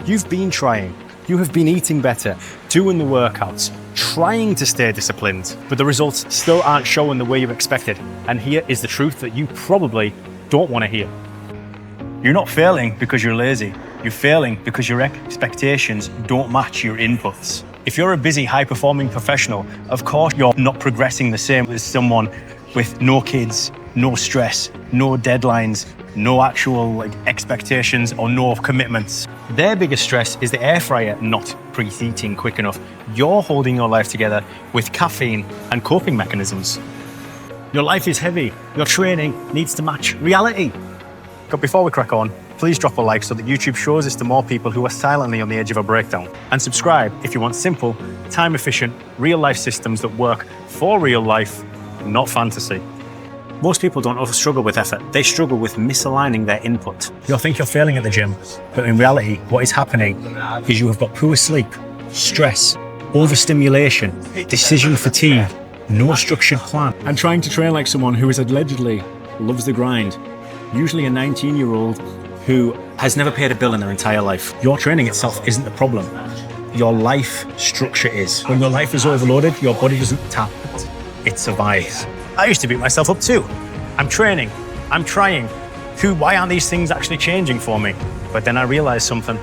You've been trying. You have been eating better, doing the workouts, trying to stay disciplined, but the results still aren't showing the way you expected. And here is the truth that you probably don't want to hear. You're not failing because you're lazy. You're failing because your expectations don't match your inputs. If you're a busy, high-performing professional, of course you're not progressing the same as someone with no kids, no stress, no deadlines, no actual expectations or no commitments. Their biggest stress is the air fryer not preheating quick enough. You're holding your life together with caffeine and coping mechanisms. Your life is heavy. Your training needs to match reality. But before we crack on, please drop a like so that YouTube shows this to more people who are silently on the edge of a breakdown. And subscribe if you want simple, time-efficient, real-life systems that work for real life, not fantasy. Most people don't struggle with effort. They struggle with misaligning their input. You'll think you're failing at the gym, but in reality, what is happening is you have got poor sleep, stress, overstimulation, decision fatigue, no structured plan, and trying to train like someone who is allegedly loves the grind. Usually a 19-year-old who has never paid a bill in their entire life. Your training itself isn't the problem. Your life structure is. When your life is overloaded, your body doesn't tap, it survives. I used to beat myself up too. I'm training, I'm trying. Why aren't these things actually changing for me? But then I realized something.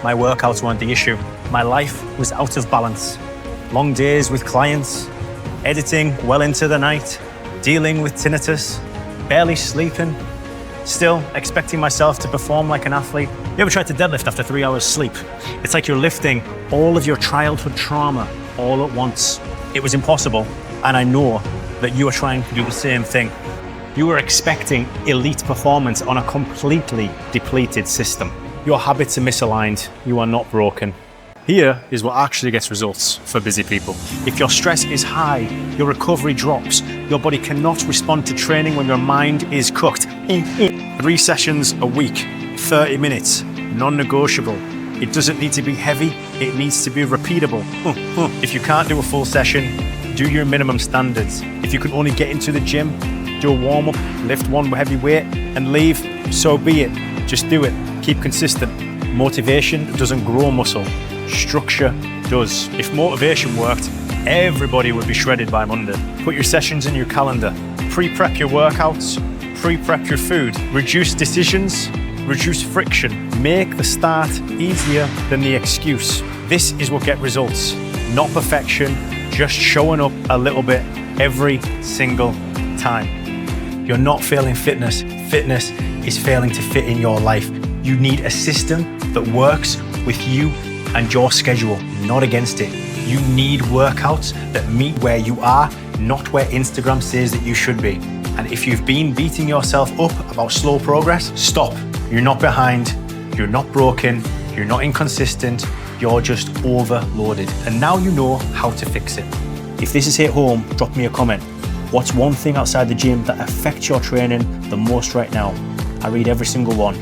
My workouts weren't the issue. My life was out of balance. Long days with clients, editing well into the night, dealing with tinnitus, barely sleeping, still expecting myself to perform like an athlete. You ever tried to deadlift after 3 hours sleep? It's like you're lifting all of your childhood trauma all at once. It was impossible, and I know that you are trying to do the same thing. You are expecting elite performance on a completely depleted system. Your habits are misaligned. You are not broken. Here is what actually gets results for busy people. If your stress is high, your recovery drops. Your body cannot respond to training when your mind is cooked. 3 sessions a week, 30 minutes, non-negotiable. It doesn't need to be heavy, it needs to be repeatable. If you can't do a full session, do your minimum standards. If you can only get into the gym, do a warm-up, lift one heavy weight and leave, so be it. Just do it, keep consistent. Motivation doesn't grow muscle. Structure does. If motivation worked, everybody would be shredded by Monday. Put your sessions in your calendar. Pre-prep your workouts. Pre-prep your food. Reduce decisions. Reduce friction. Make the start easier than the excuse. This is what gets results. Not perfection, just showing up a little bit every single time. You're not failing fitness. Fitness is failing to fit in your life. You need a system that works with you and your schedule, not against it. You need workouts that meet where you are, not where Instagram says that you should be. And if you've been beating yourself up about slow progress, stop. You're not behind, you're not broken, you're not inconsistent, you're just overloaded. And now you know how to fix it. If this is hit home, drop me a comment. What's one thing outside the gym that affects your training the most right now? I read every single one.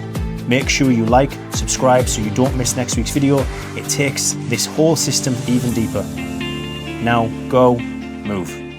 Make sure you like, subscribe so you don't miss next week's video. It takes this whole system even deeper. Now go, move.